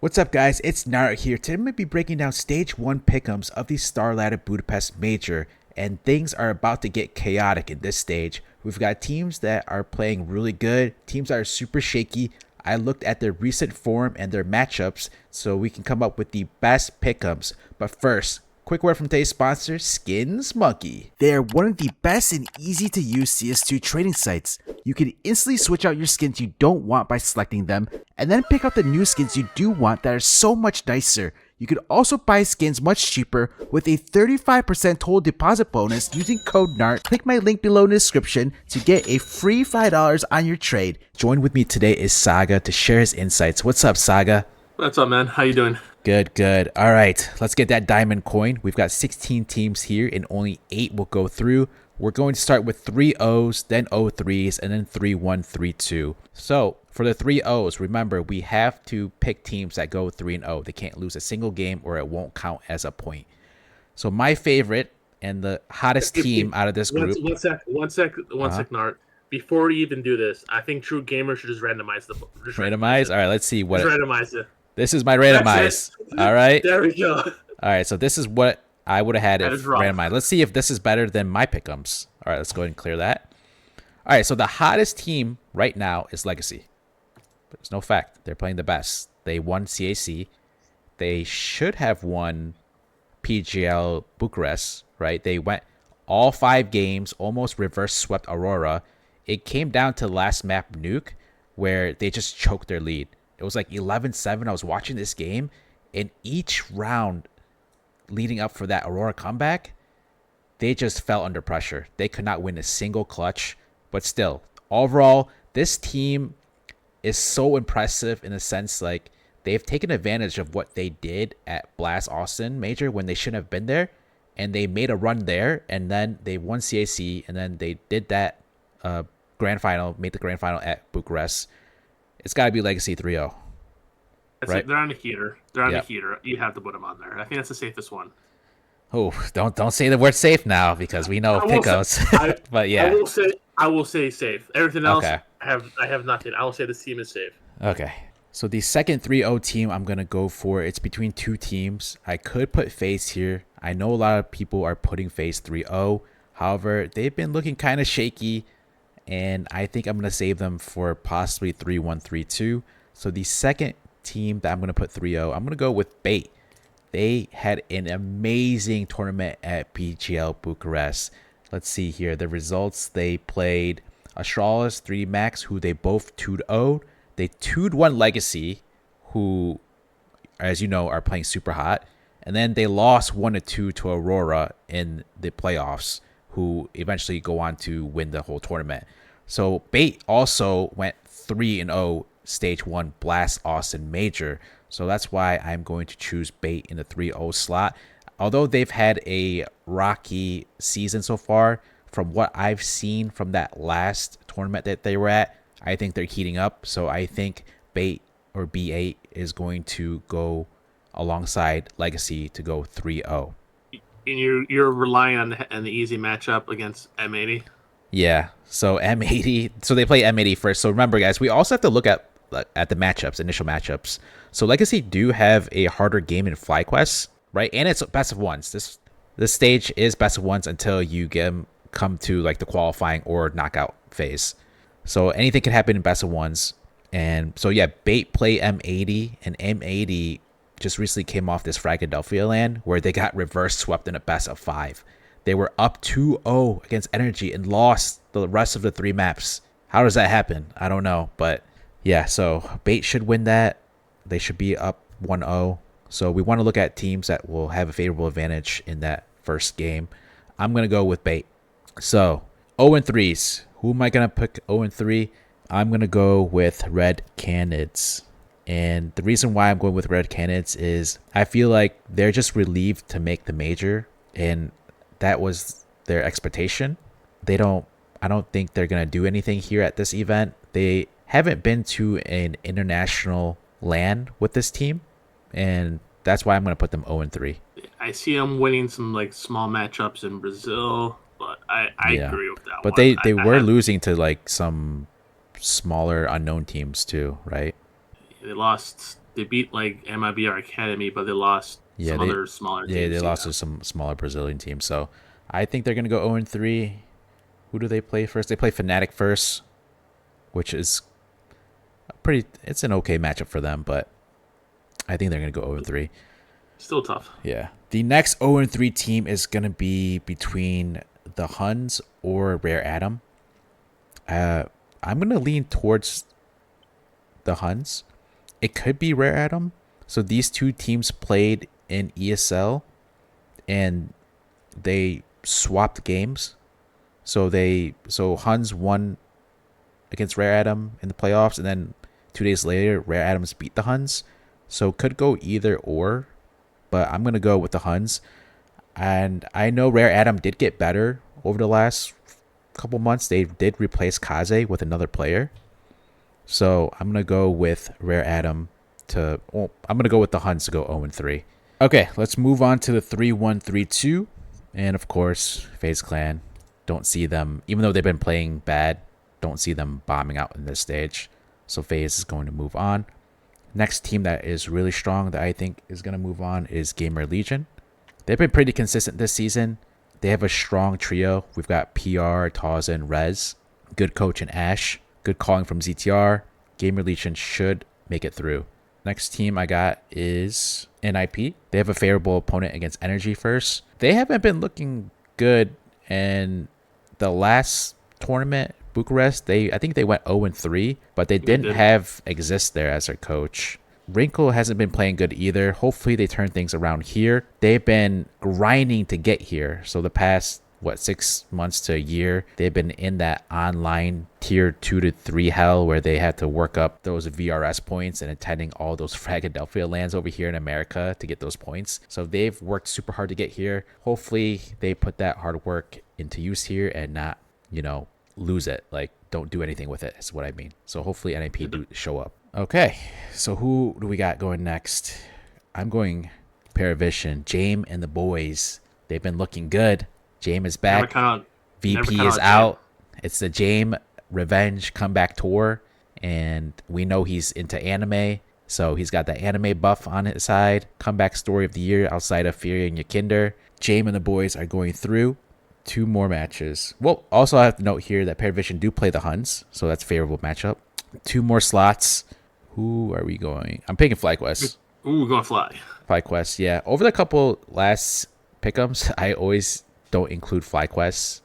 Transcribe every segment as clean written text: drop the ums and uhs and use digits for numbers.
What's up, guys? It's NartOutHere here. Today I'm going to be breaking down Stage 1 pick'ems of the StarLadder Budapest Major, and things are about to get chaotic in this stage. We've got teams that are playing really good, teams that are super shaky. I looked at their recent form and their matchups so we can come up with the best pick'ems. But first, quick word from today's sponsor, Skins Monkey. They are one of the best and easy to use CS2 trading sites. You can instantly switch out your skins you don't want by selecting them, and then pick out the new skins you do want that are so much nicer. You can also buy skins much cheaper with a 35% total deposit bonus using code NART. Click my link below in the description to get a free $5 on your trade. Join with me today is Saga to share his insights. What's up, Saga? What's up, man? How you doing? Good. All right, let's get that diamond coin. We've got 16 teams here and only 8 will go through. We're going to start with 3 O's, then O3s, and then 3-1, 3-2. So for the 3 O's, remember, we have to pick teams that go 3-0. They can't lose a single game or it won't count as a point. So my favorite and the hottest team out of this group. One sec, Nart. Before we even do this, I think True Gamer should just randomize the. Randomize? All right, let's see what. Just randomize it. This is my randomize. All right. There we go. All right, so this is what I would have had if randomized. Let's see if this is better than my pick'ems. All right, let's go ahead and clear that. All right, so the hottest team right now is Legacy. But it's no fact. They're playing the best. They won CAC. They should have won PGL Bucharest, right? They went all 5 games, almost reverse swept Aurora. It came down to last map Nuke, where they just choked their lead. It was like 11-7. I was watching this game, and each round leading up for that Aurora comeback, they just fell under pressure. They could not win a single clutch. But still, overall, this team is so impressive in a sense, like, they've taken advantage of what they did at Blast Austin Major when they shouldn't have been there, and they made a run there, and then they won CAC, and then they did that grand final, made the grand final at Bucharest. It's got to be Legacy 3-0. Right? They're on a heater. A heater. You have to put them on there. I think that's the safest one. Oh, don't say the word safe now because we know pickles. But yeah, I will say safe. Everything else, okay. I have nothing. I will say this team is safe. Okay. So the second 3-0 team I'm gonna go for. It's between 2 teams. I could put FaZe here. I know a lot of people are putting FaZe 3-0. However, they've been looking kind of shaky, and I think I'm gonna save them for possibly 3-1, 3-2. So the second team that I'm gonna put 3-0, I'm gonna go with Bait. They had an amazing tournament at PGL Bucharest. Let's see here. The results, they played Astralis, 3D Max, who they both 2-0'd. They 2-1 Legacy, who, as you know, are playing super hot. And then they lost 1-2 to Aurora in the playoffs, who eventually go on to win the whole tournament. So Bait also went 3-0 Stage 1 Blast Austin Major. So that's why I'm going to choose Bait in the 3-0 slot. Although they've had a rocky season so far, from what I've seen from that last tournament that they were at, I think they're heating up. So I think Bait or B8 is going to go alongside Legacy to go 3-0. And you're relying on the easy matchup against M80? Yeah, so M80. So they play M80 first. So remember, guys, we also have to look at the matchups, initial matchups. So Legacy do have a harder game in FlyQuest, right? And it's best of ones. This stage is best of ones until you come to like the qualifying or knockout phase. So anything can happen in best of ones. And so yeah, Bait play M80, and M80 just recently came off this Philadelphia land where they got reverse swept in a best of 5. They were up 2-0 against Energy and lost the rest of the 3 maps. How does that happen? I don't know, but yeah, so Bait should win that. They should be up 1-0. So we want to look at teams that will have a favorable advantage in that first game. I'm going to go with Bait. So 0-3s. Who am I going to pick 0-3? I'm going to go with Red Canids. And the reason why I'm going with Red Canids is I feel like they're just relieved to make the major, and that was their expectation. I don't think they're going to do anything here at this event. They haven't been to an international LAN with this team, and that's why I'm going to put them 0-3. I see them winning some like small matchups in Brazil, but I agree with that. But they were losing to like some smaller unknown teams too, right? They lost They beat like MIBR Academy, but they lost some other smaller teams. Yeah, they lost to some smaller Brazilian teams. So I think they're gonna go 0-3. Who do they play first? They play Fnatic first, which is it's an okay matchup for them, but I think they're gonna go 0-3. Still tough. Yeah. The next 0-3 team is gonna be between the Huns or Rare Atom. I'm gonna lean towards the Huns. It could be Rare Atom. So these two teams played in ESL, and they swapped games. So Huns won against Rare Atom in the playoffs, and then 2 days later, Rare Atoms beat the Huns. So could go either or, but I'm gonna go with the Huns. And I know Rare Atom did get better over the last couple months. They did replace Kaze with another player. So I'm gonna go with Rare Atom I'm gonna go with the Huns to go 0-3. Okay, let's move on to the 3-1-3-2. And of course, FaZe Clan. Don't see them, even though they've been playing bad, don't see them bombing out in this stage. So FaZe is going to move on. Next team that is really strong that I think is going to move on is Gamer Legion. They've been pretty consistent this season. They have a strong trio. We've got PR, Taza, and Rez. Good coach in Ash. Good calling from ZTR. Gamer Legion should make it through. Next team I got is NIP. They have a favorable opponent against Energy first. They haven't been looking good, and the last tournament, Bucharest, I think they went 0-3, but they didn't have Exist there as their coach. Wrinkle hasn't been playing good either. Hopefully they turn things around here. They've been grinding to get here. So the past 6 months to a year, they've been in that online tier 2 to 3 hell where they had to work up those VRS points and attending all those Fragadelphia lands over here in America to get those points. So they've worked super hard to get here. Hopefully they put that hard work into use here and not, lose it. Like, don't do anything with it is what I mean. So hopefully NIP do show up. Okay, so who do we got going next? I'm going Paravision. Jame and the boys. They've been looking good. Jame is back. VP is out. It's the Jame Revenge Comeback Tour, and we know he's into anime, so he's got the anime buff on his side. Comeback story of the year outside of Fury and Yakinder. Jame and the boys are going through 2 more matches. Well, also I have to note here that Paravision do play the Huns, so that's a favorable matchup. 2 more slots. Who are we going? I'm picking FlyQuest. Ooh, we're going Fly. FlyQuest, yeah. Over the couple last pick'ems, I always don't include FlyQuest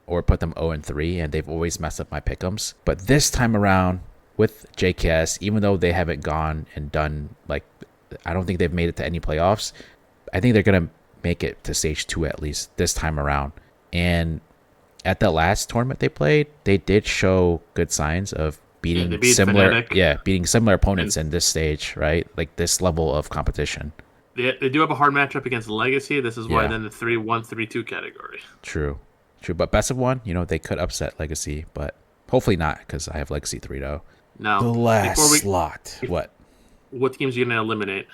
or put them 0-3, and they've always messed up my pick'ems. But this time around with JKS, even though they haven't gone and done, I don't think they've made it to any playoffs, I think they're gonna make it to stage 2 at least this time around. And at the last tournament they played, they did show good signs of beating similar opponents in this stage, right? Like this level of competition. They do have a hard matchup against Legacy. This is why then the 3-1-3-2 category. True. But best of 1, they could upset Legacy, but hopefully not, because I have Legacy 3 though. Now, the last slot. What teams are you going to eliminate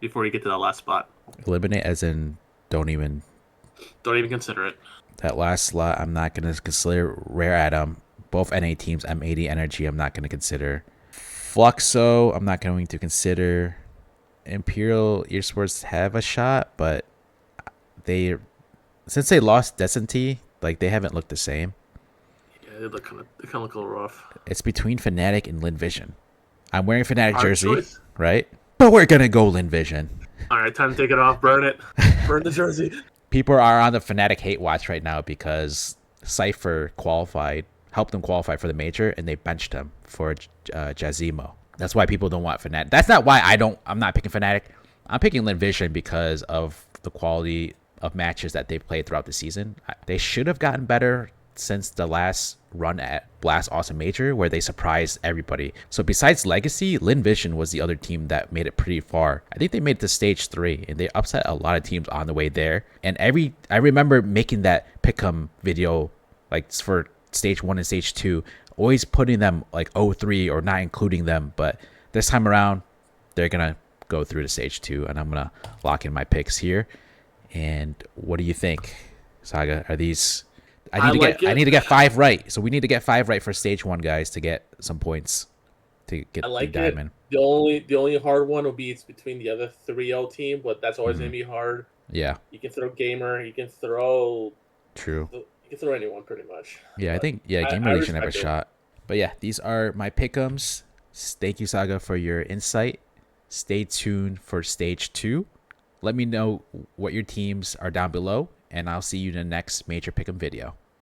before you get to that last spot? Eliminate as in don't even consider it. That last slot, I'm not going to consider Rare Atom. Both NA teams, M80 Energy, I'm not going to consider. Fluxo, I'm not going to consider. Imperial Esports have a shot, but since they lost Decenti, they haven't looked the same. Yeah, they kind of look a little rough. It's between Fnatic and LinVision. I'm wearing Fnatic jersey, right? But we're gonna go LinVision. All right, time to take it off. Burn it. Burn the jersey. People are on the Fnatic hate watch right now because Cypher helped them qualify for the major, and they benched him for Jazimo. That's why people don't want Fnatic. That's not why I'm not picking Fnatic. I'm picking LinVision because of the quality of matches that they've played throughout the season. They should have gotten better since the last run at Blast Awesome Major, where they surprised everybody. So besides Legacy, LinVision was the other team that made it pretty far. I think they made it to stage 3, and they upset a lot of teams on the way there. And I remember making that pick'em video for stage 1 and stage 2, always putting them 0-3 or not including them. But this time around, they're gonna go through to stage 2, and I'm gonna lock in my picks here. And what do you think, Saga? Are these? I need to get 5 right. So we need to get 5 right for stage 1, guys, to get some points to get the diamond. The only hard one will be it's between the other 3L team, but that's always gonna be hard. Yeah, You can throw Gamer, you can throw true. anyone pretty much. Yeah, I But think I Gamer Legion have a respect it. shot. But yeah, these are my pick'ems. Thank you, Saga, for your insight. Stay tuned for stage 2. Let me know what your teams are down below, and I'll see you in the next major pick'em video.